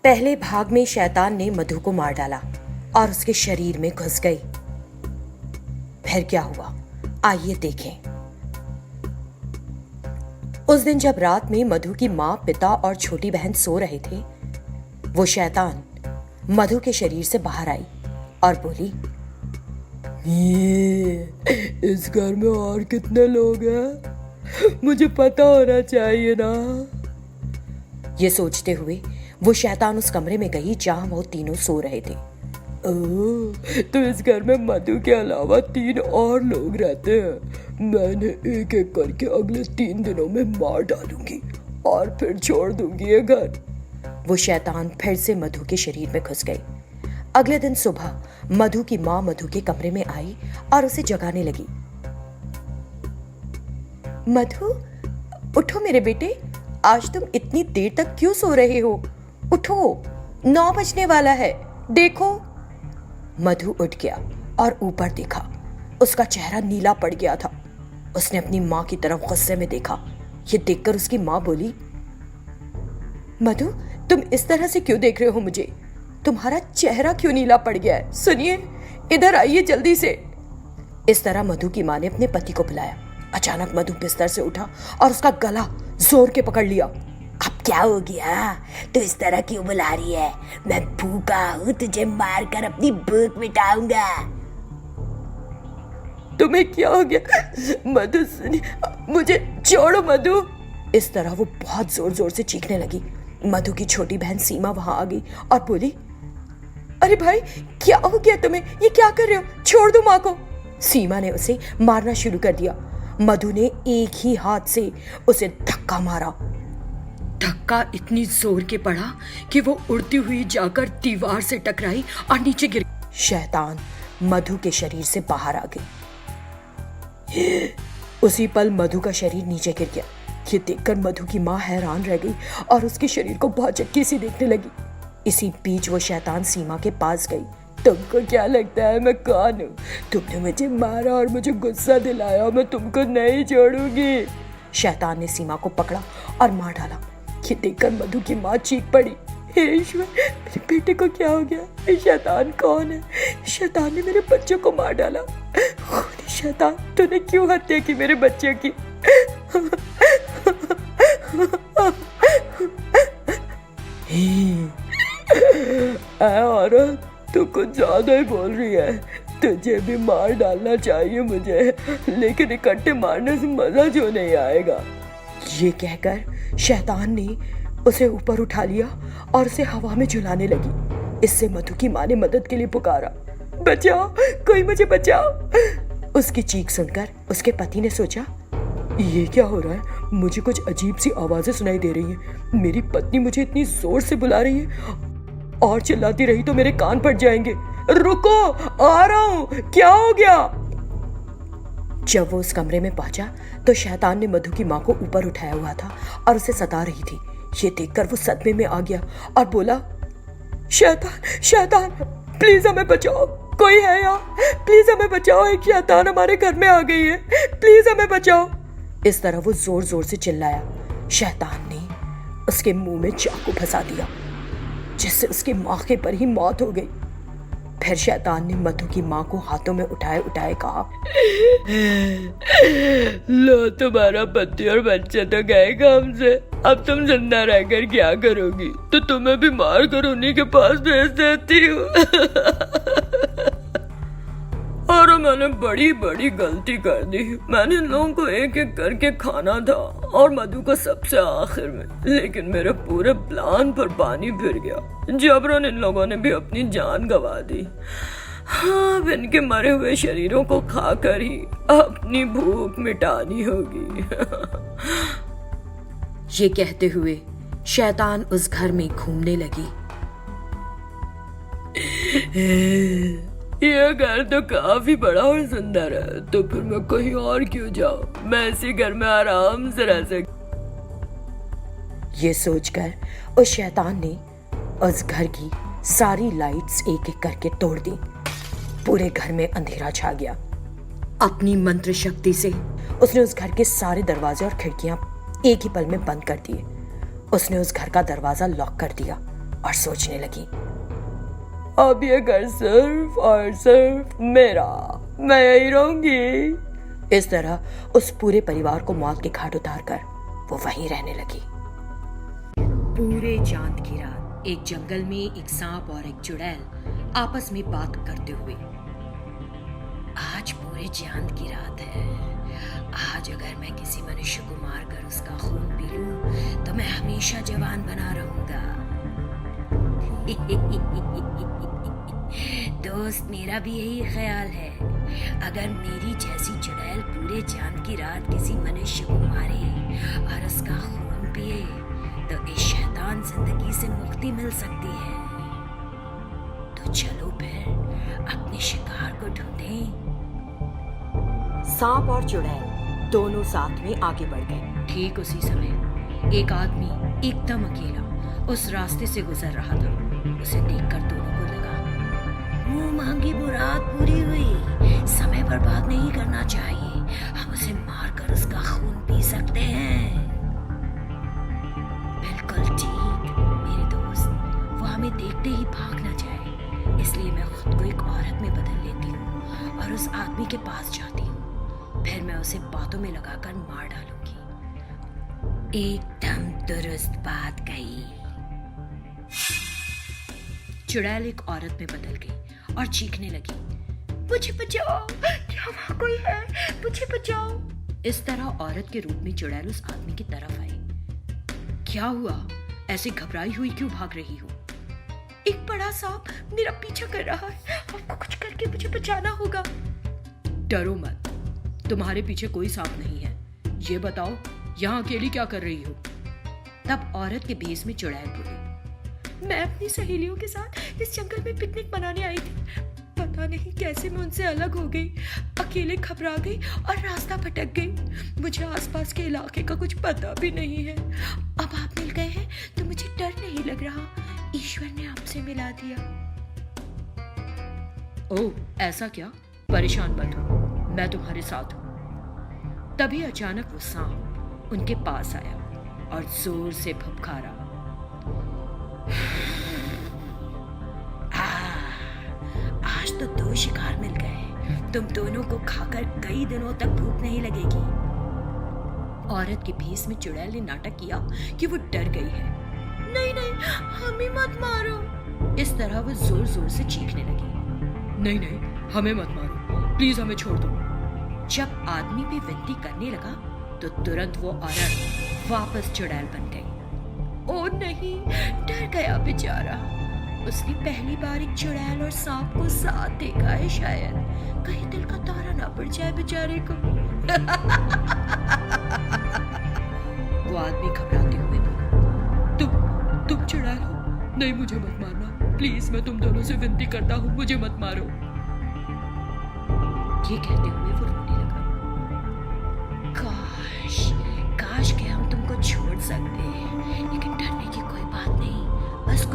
पहले भाग में शैतान ने मधु को मार डाला और उसके शरीर में घुस गई। फिर क्या हुआ, आइए देखें। उस दिन जब रात में मधु की मां, पिता और छोटी बहन सो रहे थे, वो शैतान मधु के शरीर से बाहर आई और बोली, इस घर में और कितने लोग हैं? मुझे पता होना चाहिए ना। ये सोचते हुए वो शैतान उस कमरे में गई जहां वो तीनों सो रहे थे। तो इस घर में मधु के अलावा 3 और लोग रहते हैं। मैंने एक एक करके अगले 3 दिनों में मार डालूंगी और फिर छोड़ दूंगी ये घर। वो शैतान फिर से मधु के शरीर में घुस गई। अगले दिन सुबह मधु की मां मधु के कमरे में आई और उसे जगाने लगी। मधु, उठो मेरे बेटे, आज तुम इतनी देर तक क्यों सो रहे हो? उठो, 9 बजने वाला है, देखो। मधु उठ गया और ऊपर देखा। उसका चेहरा नीला पड़ गया था। उसने अपनी मां की तरफ गुस्से में देखा। ये देखकर उसकी मां बोली, मधु, तुम इस तरह से क्यों देख रहे हो मुझे? तुम्हारा चेहरा क्यों नीला पड़ गया है? सुनिए, इधर आइए जल्दी से। इस तरह मधु की मां ने अपने पति को बुलाया। अचानक मधु बिस्तर से उठा और उसका गला जोर के पकड़ लिया। अब क्या हो गया? तू इस तरह क्यों बुला रही है? मैं भूखा हूँ, तुझे मारकर अपनी भूख मिटाऊंगा। तुम्हें क्या हो गया? मधु सुनिए, मुझे छोड़ो मधु। इस तरह वो बहुत जोर जोर से चीखने लगी। मधु की छोटी बहन सीमा वहां आ गई और बोली, अरे भाई, क्या हो गया तुम्हें? ये क्या कर रहे हो? छोड़ दो माँ को। सीमा ने उसे मारना शुरू कर दिया। मधु ने एक ही हाथ से उसे धक्का मारा। धक्का इतनी जोर के पड़ा कि वो उड़ती हुई जाकर दीवार से टकराई और नीचे गिर गई। शैतान मधु के शरीर से बाहर आ गई। उसी पल मधु का शरीर नीचे गिर गया। ये देखकर मधु की मां हैरान रह गई और उसके शरीर को बहुत झटके से देखने लगी। इसी बीच वो शैतान सीमा के पास गई। तुमको क्या लगता है मैं कौन हूँ? तुमने मुझे मारा और मुझे गुस्सा दिलाया, मैं तुमको नहीं छोड़ूंगी। शैतान ने सीमा को पकड़ा और मार डाला। ये देखकर मधु की मां चीख पड़ी, हे ईश्वर, मेरे बेटे को क्या हो गया? ये शैतान कौन है? शैतान ने मेरे बच्चों को मार डाला। खूनी शैतान, तूने क्यों हत्या की मेरे बच्चे की? औरत, तू कुछ ज्यादा ही बोल रही है। तुझे भी मार डालना चाहिए मुझे, लेकिन इकट्ठे मारने से मजा जो नहीं आएगा। ये कहकर शैतान ने उसे ऊपर उठा लिया और उसे हवा में झुलाने लगी। इससे मधु की मां ने मदद के लिए पुकारा, बचाओ, कोई मुझे बचाओ। उसकी चीख सुनकर उसके पति ने सोचा, ये क्या हो रहा है? मुझे कुछ अजीब सी आवाजें सुनाई दे रही हैं। मेरी पत्नी मुझे इतनी जोर से बुला रही है और चिल्लाती रही तो मेरे कान फट जाएंगे। रुको, आ रहा हूं, क्या हो गया? जब वो उस कमरे में पहुंचा तो शैतान ने मधु की मां को ऊपर उठाया हुआ था और उसे सता रही थी। ये देखकर वो सदमे में आ गया और बोला, शैतान, शैतान, प्लीज हमें बचाओ, कोई है यहाँ? प्लीज हमें बचाओ, एक शैतान हमारे घर में आ गई है, प्लीज हमें बचाओ। इस तरह वो जोर जोर से चिल्लाया। शैतान ने उसके मुंह में चाकू फंसा दिया, जिससे उसके मौके पर ही मौत हो गई। फिर शैतान ने मधु की मां को हाथों में उठाए उठाए कहा, लो, तुम्हारा पति और बच्चे तो गए काम से, अब तुम जिंदा रहकर क्या करोगी? तो तुम्हें भी मार कर उन्हीं के पास भेज देती हूँ। और मैंने बड़ी बड़ी गलती कर दी। मैंने इन लोगों को एक एक करके खाना था और मधु को सबसे आखिर में, लेकिन मेरे पूरे प्लान पर पानी फिर गया। जबरन इन लोगों ने भी अपनी जान गंवा दी। हाँ, अब इनके मरे हुए शरीरों को खाकर ही अपनी भूख मिटानी होगी। ये कहते हुए शैतान उस घर में घूमने लगी। ये घर तो काफी बड़ा और सुंदर है, तो फिर मैं कहीं और क्यों जाऊं? मैं इसी घर में आराम से रह सकती। ये सोचकर उस शैतान ने उस घर की सारी लाइट्स एक एक करके तोड़ दी। पूरे घर में अंधेरा छा गया। अपनी मंत्र शक्ति से उसने उस घर के सारे दरवाजे और खिड़कियां एक ही पल में बंद कर दिए। उसने उस घर का दरवाजा लॉक कर दिया और सोचने लगी, अब ये घर सिर्फ और सिर्फ मेरा, मैं यही रहूंगी। इस तरह उस पूरे परिवार को मौत के घाट उतारकर वो वहीं रहने लगी। पूरे चांद की रात एक जंगल में एक सांप और एक चुड़ैल आपस में बात करते हुए, आज पूरे चांद की रात है, आज अगर मैं किसी मनुष्य को मारकर उसका खून पी लूं तो मैं हमेशा जवान बना रहूंगा। दोस्त, मेरा भी यही ख्याल है। अगर मेरी जैसी चुड़ैल पूरे चांद की रात किसी मनुष्य को मारे और उसका खून पिए तो इस शैतान जिंदगी से मुक्ति मिल सकती है। तो चलो फिर अपने शिकार को ढूंढें। सांप और चुड़ैल दोनों साथ में आगे बढ़ गए। ठीक उसी समय एक आदमी एकदम अकेला उस रास्ते से गुजर रहा था। उसे देखकर दोनों को लगा, मुंह मांगी मुराद पूरी हुई, समय बर्बाद नहीं करना चाहिए, हम उसे मारकर उसका खून पी सकते हैं। बिल्कुल ठीक मेरे दोस्त, वो हमें देखते ही भाग ना जाए, इसलिए मैं खुद को एक औरत में बदल लेती हूँ और उस आदमी के पास जाती हूँ, फिर मैं उसे बातों में लगाकर मार डालूंगी। एकदम दुरुस्त बात कही। चुड़ैल एक औरत में बदल गई और चीखने लगी, मुझे बचाओ, क्या वहाँ कोई है, मुझे बचाओ। इस तरह औरत के रूप में चुड़ैल उस आदमी की तरफ आई। क्या हुआ, ऐसे घबराई हुई क्यों भाग रही हो? एक बड़ा सांप मेरा पीछा कर रहा है, आपको कुछ करके मुझे बचाना होगा। डरो मत, तुम्हारे पीछे कोई सांप नहीं है। ये बताओ, यहाँ अकेली क्या कर रही हो? तब औरत के भेष में चुड़ैल बोली, मैं अपनी सहेलियों के साथ इस जंगल में पिकनिक मनाने आई थी। पता नहीं कैसे मैं उनसे अलग हो गई, अकेले घबरा गई और रास्ता भटक गई। मुझे आसपास के इलाके का कुछ पता भी नहीं है। अब आप मिल गए हैं तो मुझे डर नहीं लग रहा, ईश्वर ने आपसे मिला दिया। ओह, ऐसा क्या? परेशान मत हो, मैं तुम्हारे साथ हूं। तभी अचानक वो सांप उनके पास आया और जोर से फुफकारा। आज तो 2 शिकार मिल गए, तुम दोनों को खाकर कई दिनों तक भूख नहीं लगेगी। औरत के भेष में चुड़ैल ने नाटक किया कि वो डर गई है। नहीं नहीं, हमें मत मारो। इस तरह वो जोर जोर से चीखने लगी। नहीं नहीं, हमें मत मारो, प्लीज हमें छोड़ दो। जब आदमी भी विनती करने लगा तो तुरंत वो औरत वापस चुड़ैल बन गई। ओ नहीं, डर गया बेचारा। उसने पहली बार एक चुड़ैल और सांप को साथ देखा है, शायद कहीं दिल का दौरा ना पड़ जाए बेचारे को। वो आदमी घबराते हुए बोला, तुम चुड़ैल हो? नहीं, मुझे मत मारना प्लीज, मैं तुम दोनों से विनती करता हूँ, मुझे मत मारो। ये कहते हुए वो रोने लगा। काश कि हम तुमको छोड़ सकते, लेकिन डरने की कोई बात नहीं, बस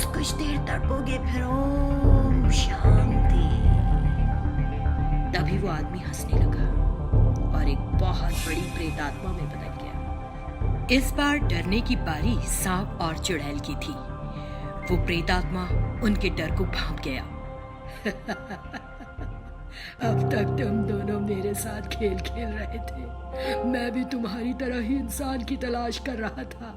कुछ देर तड़पोगे, फिर ओम शांति। तभी वो आदमी हंसने लगा और एक बहुत बड़ी प्रेतात्मा में बदल गया। इस बार डरने की बारी सांप और चुड़ैल की थी। वो प्रेतात्मा उनके डर को भांप गया। अब तक तुम दोनों मेरे साथ खेल खेल रहे थे, मैं भी तुम्हारी तरह ही इंसान की तलाश कर रहा था।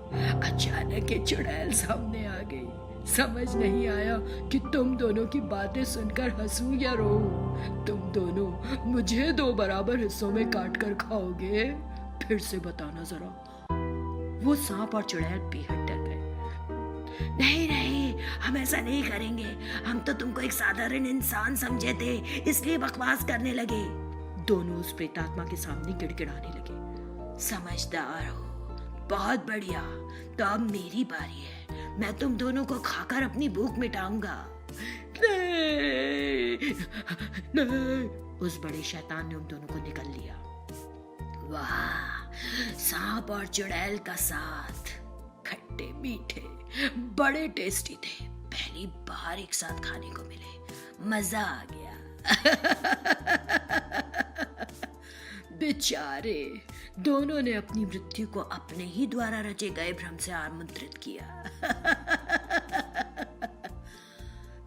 अचानक एक चुड़ैल सामने आ गई। समझ नहीं आया कि तुम दोनों की बातें सुनकर हंसूं या रोऊं। तुम दोनों मुझे 2 बराबर हिस्सों में काट कर खाओगे? फिर से बताना जरा। वो सांप और चुड़ैल बेहद डर गए। नहीं, हम ऐसा नहीं करेंगे, हम तो तुमको एक साधारण इंसान समझे थे, इसलिए बकवास करने लगे। दोनों उस प्रेतात्मा के सामने गिड़गिड़ाने लगे। समझदार हो, बहुत बढ़िया, तो अब मेरी बारी है, मैं तुम दोनों को खाकर अपनी भूख मिटाऊंगा। नहीं। उस बड़े शैतान ने उन दोनों को निगल लिया। वाह, सांप और चुड़ैल का साथ, खट्टे मीठे, बड़े टेस्टी थे। पहली बार एक साथ खाने को मिले, मजा आ गया। बेचारे, दोनों ने अपनी मृत्यु को अपने ही द्वारा रचे गए भ्रम से आमंत्रित किया।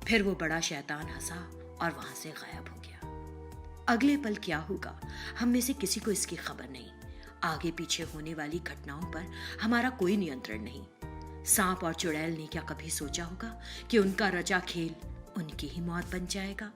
फिर वो बड़ा शैतान हंसा और वहां से गायब हो गया। अगले पल क्या होगा, हम में से किसी को इसकी खबर नहीं। आगे पीछे होने वाली घटनाओं पर हमारा कोई नियंत्रण नहीं। सांप और चुड़ैल ने क्या कभी सोचा होगा कि उनका रचा खेल उनकी ही मौत बन जाएगा।